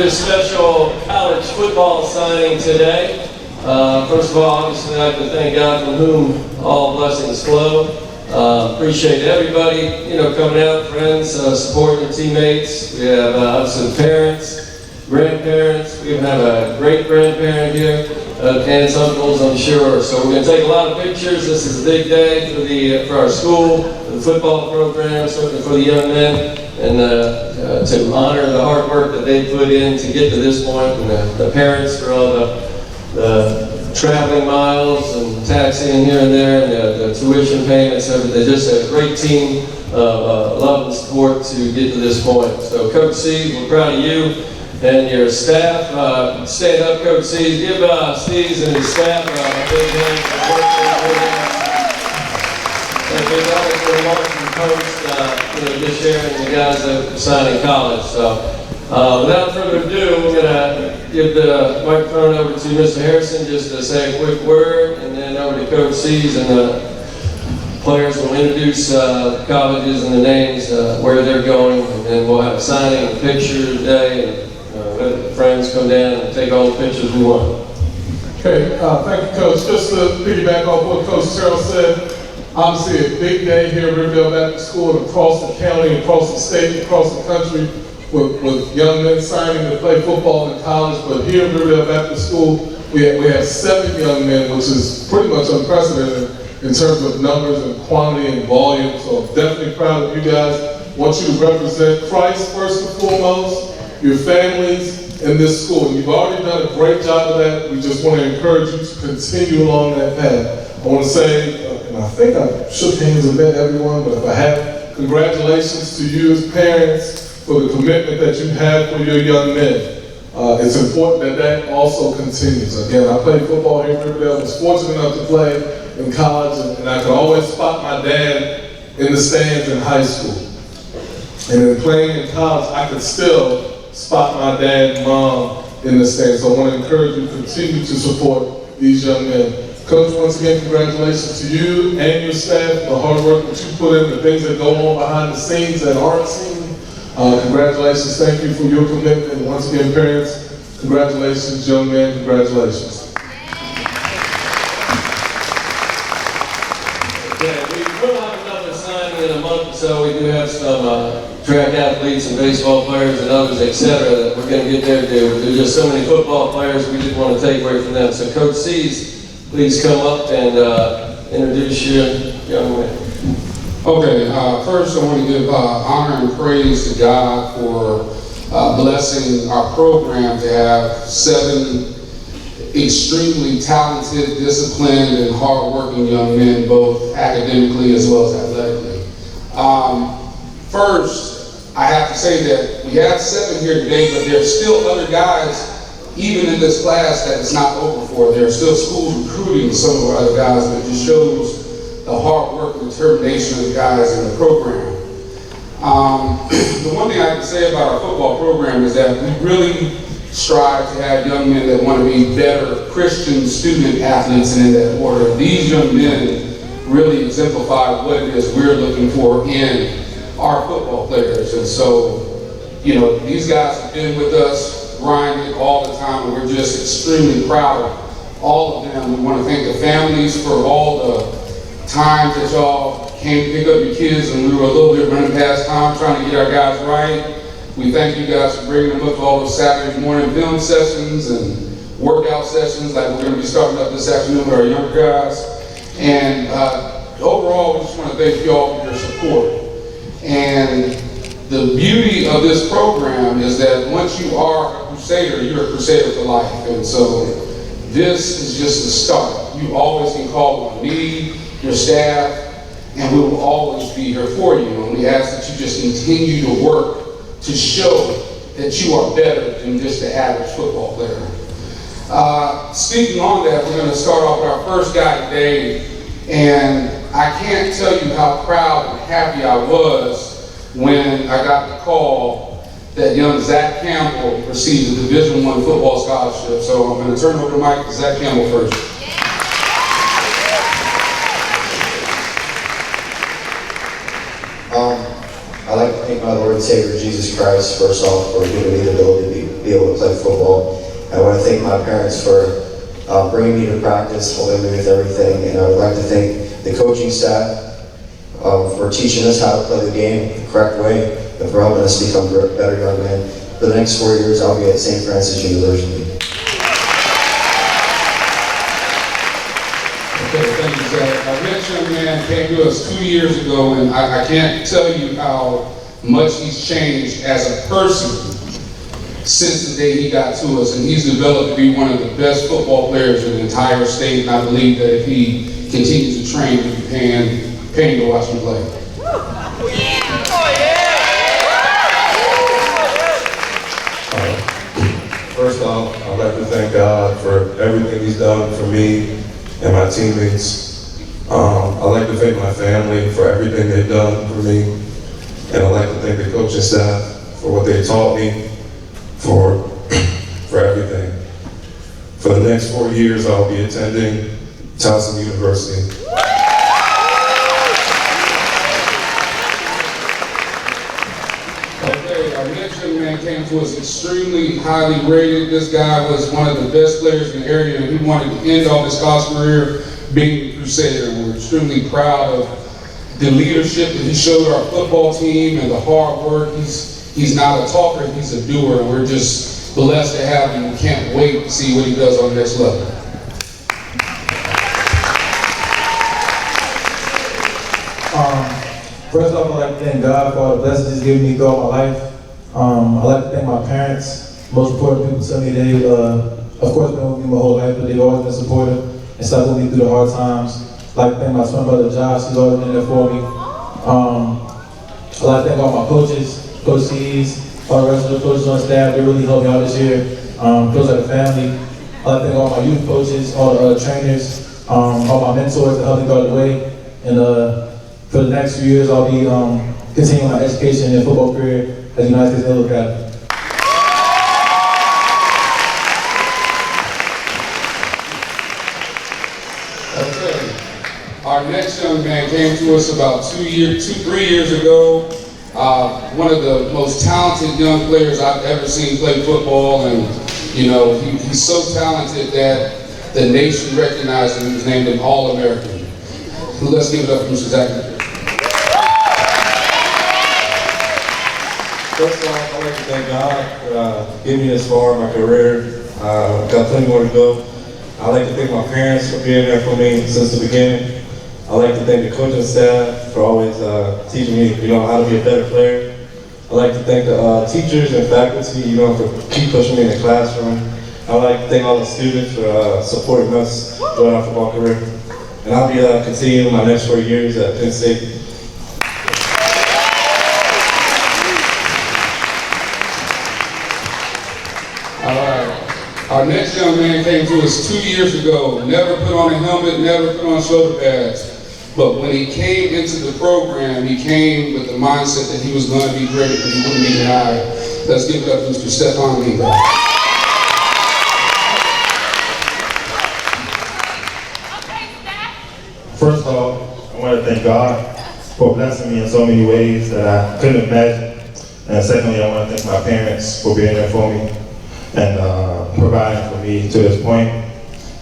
this special college football signing today. First of all, obviously I'd like to thank God from whom all blessings flow. Appreciate everybody, coming out, friends, supporting their teammates. We have obviously parents, grandparents. We even have a great-grandparent here, aunts, uncles, I'm sure. So we're going to take a lot of pictures. This is a big day for our school, for the football program, certainly for the young men, and to honor the hard work that they put in to get to this point, and the parents for all the traveling miles and taxiing here and there, and the tuition payments. They're just a great team of love and support to get to this point. So Coach Caesar, we're proud of you and your staff. Stand up, Coach Caesar. Give Caesar and his staff a big hand for the work they're doing. And we've always been Washington Post, just sharing the guys that are signing college. So without further ado, we're going to give the microphone over to Mr. Harrison just to say a quick word, and then over to Coach Caesar, and the players will introduce the colleges and the names, where they're going, and then we'll have a signing and picture today, and let friends come down and take all the pictures we want. Okay, thank you, Coach. Just to piggyback off what Coach Terrell said, obviously a big day here at Riverdale Baptist School, across the county, across the state, across the country, with young men signing to play football in college. But here at Riverdale Baptist School, we have 7 young men, which is pretty much unprecedented in terms of numbers and quantity and volume. So I'm definitely proud of you guys. I want you to represent Christ first and foremost, your families, in this school. And you've already done a great job of that. We just want to encourage you to continue along that path. I want to say, and I think I shook hands and met everyone, but if I haven't, congratulations to you as parents for the commitment that you have for your young men. It's important that also continues. Again, I played football here in Riverdale, was fortunate enough to play in college, and I could always spot my dad in the stands in high school. And in playing in college, I could still spot my dad and mom in the stands. So I want to encourage you to continue to support these young men. Coach, once again, congratulations to you and your staff for the hard work that you put in, the things that go on behind the scenes that aren't seen. Congratulations, thank you for your commitment. And once again, parents, congratulations, young men, congratulations. Okay, we will have another signing in a month or so. We do have some track athletes and baseball players and others, etc., that we're going to get there to. There's just so many football players, we didn't want to take away from them. So Coach Caesar, please come up and introduce your young man. Okay, first I want to give honor and praise to God for blessing our program to have 7 extremely talented, disciplined, and hardworking young men, both academically as well as athletically. First, I have to say that we have 7 here today, but there's still other guys even in this class that it's not over for. There are still schools recruiting some of our other guys, but it just shows the hard work and determination of the guys in the program. The one thing I can say about our football program is that we really strive to have young men that want to be better Christian student athletes, and in that order. These young men really exemplify what it is we're looking for in our football players. And so, these guys have been with us, grinding all the time, and we're just extremely proud of all of them. We want to thank the families for all the times that y'all came to pick up your kids, and we were a little bit running past time trying to get our guys right. We thank you guys for bringing them up to all those Saturday morning film sessions and workout sessions like we're going to be starting up this afternoon with our younger guys. And overall, we just want to thank you all for your support. And the beauty of this program is that once you are a Crusader, you're a Crusader for life. And so this is just the start. You always can call on me, your staff, and we will always be here for you. And we ask that you just continue to work to show that you are better than just the average football player. Speaking on that, we're going to start off with our first guy today, and I can't tell you how proud and happy I was when I got the call that young Zach Campbell received a Division I football scholarship. So I'm going to turn over the mic to Zach Campbell first. I'd like to thank my Lord and Savior Jesus Christ first off for giving me the ability to be able to play football. I want to thank my parents for bringing me to practice, holding me with everything, and I would like to thank the coaching staff for teaching us how to play the game the correct way and for helping us become better young men. For the next 4 years, I'll be at St. Francis University. Okay, thank you, Zach. Our next young man came to us 2 years ago, and I can't tell you how much he's changed as a person since the day he got to us, and he's developed to be one of the best football players in the entire state, and I believe that if he continues to train, he'll be paying to watch him play. First off, I'd like to thank God for everything He's done for me and my teammates. I'd like to thank my family for everything they've done for me. And I'd like to thank the coaching staff for what they taught me, for everything. For the next 4 years, I'll be attending Towson University. Okay, our next young man came to us extremely highly rated. This guy was one of the best players in the area, and he wanted to end off his college career being a Crusader. And we're extremely proud of the leadership that he showed our football team and the hard work. He's not a talker, he's a doer, and we're just blessed to have him. We can't wait to see what he does on the next level. First off, I'd like to thank God for all the blessings He's given me throughout my life. I'd like to thank my parents, most important people to me. They've, of course, been with me my whole life, but they've always been supportive and stuck with me through the hard times. I'd like to thank my twin brother Josh, he's always been there for me. I'd like to thank all my coaches, Coach C's, all the rest of the coaches on staff. They really helped me out this year. Feels like a family. I'd like to thank all my youth coaches, all the trainers, all my mentors that helped me throughout the way. And for the next few years, I'll be continuing my education and football career at the United States Naval Academy. Okay. Our next young man came to us about 3 years ago. One of the most talented young players I've ever seen play football, and you know he's so talented that the nation recognized him. He was named an All-American. Let's give it up for Mr. Zach. First off, I'd like to thank God for getting me this far in my career. Got plenty more to go. I'd like to thank my parents for being there for me since the beginning. I'd like to thank the coaching staff for always teaching me, how to be a better player. I'd like to thank the teachers and faculty, for keep pushing me in the classroom. I'd like to thank all the students for supporting us during our football career. And I'll be continuing my next 4 years at Penn State. All right. Our next young man came to us 2 years ago. Never put on a helmet, never put on shoulder pads. But when he came into the program, he came with the mindset that he was going to be great and he wouldn't be denied. Let's give it up to Mr. Stefan Lee. First of all, I want to thank God for blessing me in so many ways that I couldn't imagine. And secondly, I want to thank my parents for being there for me and providing for me to this point.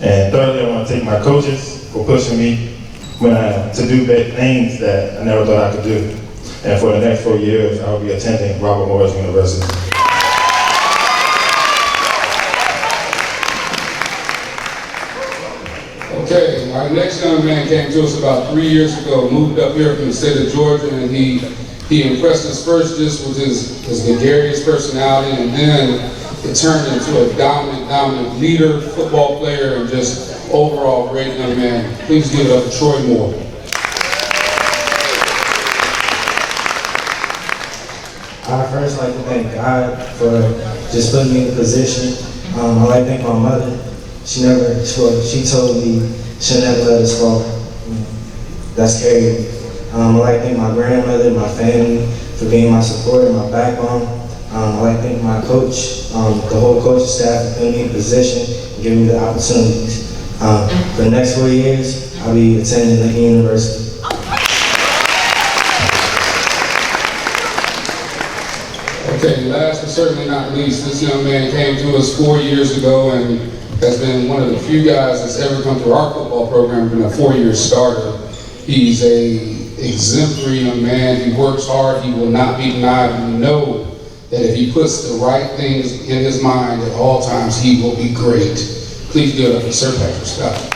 And thirdly, I want to thank my coaches for pushing me to do big things that I never thought I could do. And for the next 4 years, I'll be attending Robert Morris University. Okay, our next young man came to us about 3 years ago, moved up here from the state of Georgia, and he impressed us first just with his gregarious personality, and then it turned into a dominant leader, football player, and just overall great young man. Please give it up for Troy Moore. I'd first like to thank God for just putting me in the position. I'd like to thank my mother. She told me she'll never let us fall. That's scary. I'd like to thank my grandmother, my family for being my support and my backbone. I'd like to thank my coach, the whole coaching staff for putting me in position and giving me the opportunities. For the next 4 years, I'll be attending Lincoln University. Okay, last but certainly not least, this young man came to us 4 years ago and has been one of the few guys that's ever come through our football program, been a 4-year starter. He's a exemplary young man. He works hard. He will not be denied. And we know that if he puts the right things in his mind at all times, he will be great. Please give it up for Sir Patrick Scott.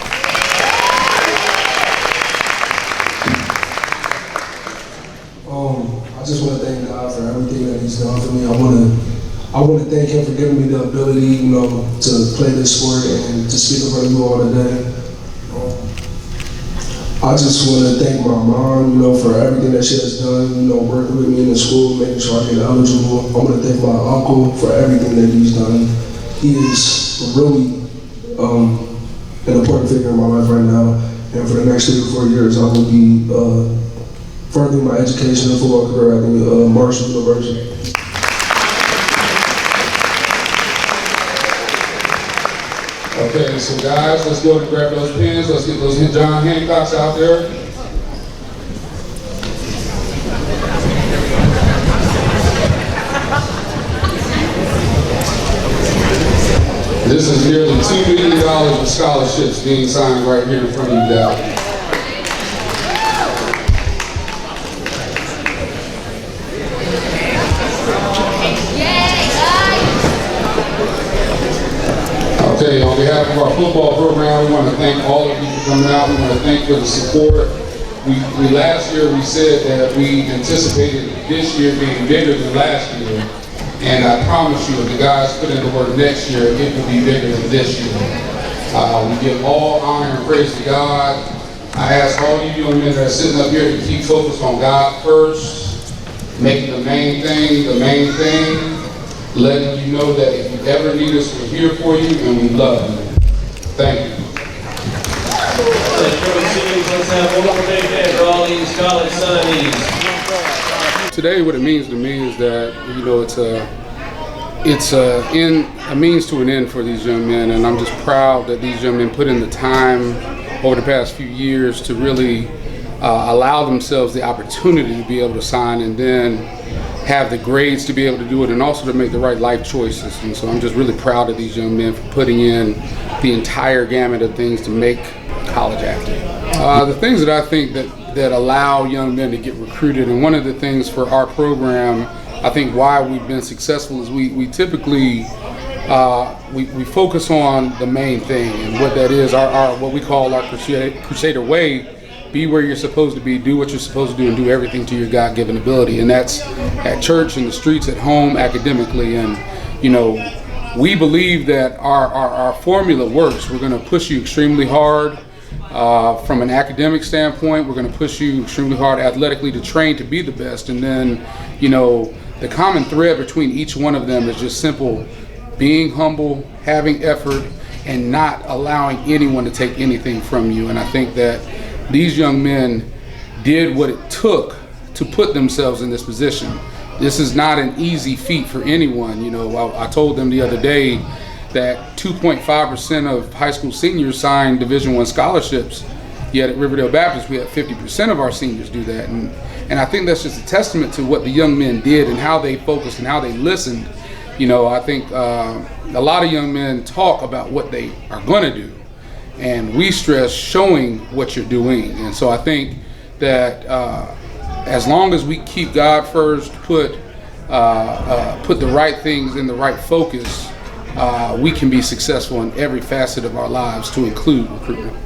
I just want to thank God for everything that He's done for me. I want to thank Him for giving me the ability, to play this sport and to speak in front of you all today. I just want to thank my mom, for everything that she has done, working with me in the school, making sure I get eligible. I want to thank my uncle for everything that he's done. He is really an important figure in my life right now. And for the next 3 to 4 years, I will be furthering my education and football career at the Marshall University. Okay, so guys, let's go and grab those pens. Let's get those John Hancocks out there. This is nearly $2 million of scholarships being signed right here in front of you guys. Okay, on behalf of our football program, we want to thank all of you for coming out. We want to thank you for the support. Last year we said that we anticipated this year being bigger than last year. And I promise you, if the guys put in the work next year, it will be bigger than this year. We give all honor and praise to God. I ask all you young men that are sitting up here to keep focused on God first, making the main thing the main thing. Letting you know that if you ever need us, we're here for you and we love you. Thank you. Let's have one more big hand for all these college signees. Today, what it means to me is that, it's a means to an end for these young men, and I'm just proud that these young men put in the time over the past few years to really allow themselves the opportunity to be able to sign and then have the grades to be able to do it and also to make the right life choices. And so I'm just really proud of these young men for putting in the entire gamut of things to make college athlete. The things that I think that allow young men to get recruited, and one of the things for our program, I think why we've been successful is we typically we focus on the main thing, and what that is our what we call our Crusader way. Be where you're supposed to be, do what you're supposed to do, and do everything to your God-given ability. And that's at church, in the streets, at home, academically. And, we believe that our formula works. We're going to push you extremely hard from an academic standpoint. We're going to push you extremely hard athletically to train to be the best. And then, the common thread between each one of them is just simple: being humble, having effort, and not allowing anyone to take anything from you. And I think that these young men did what it took to put themselves in this position. This is not an easy feat for anyone. I told them the other day that 2.5% of high school seniors signed Division I scholarships, yet at Riverdale Baptist we had 50% of our seniors do that. And I think that's just a testament to what the young men did and how they focused and how they listened. I think a lot of young men talk about what they are going to do, and we stress showing what you're doing. And so I think that as long as we keep God first, put the right things in the right focus, we can be successful in every facet of our lives, to include recruitment.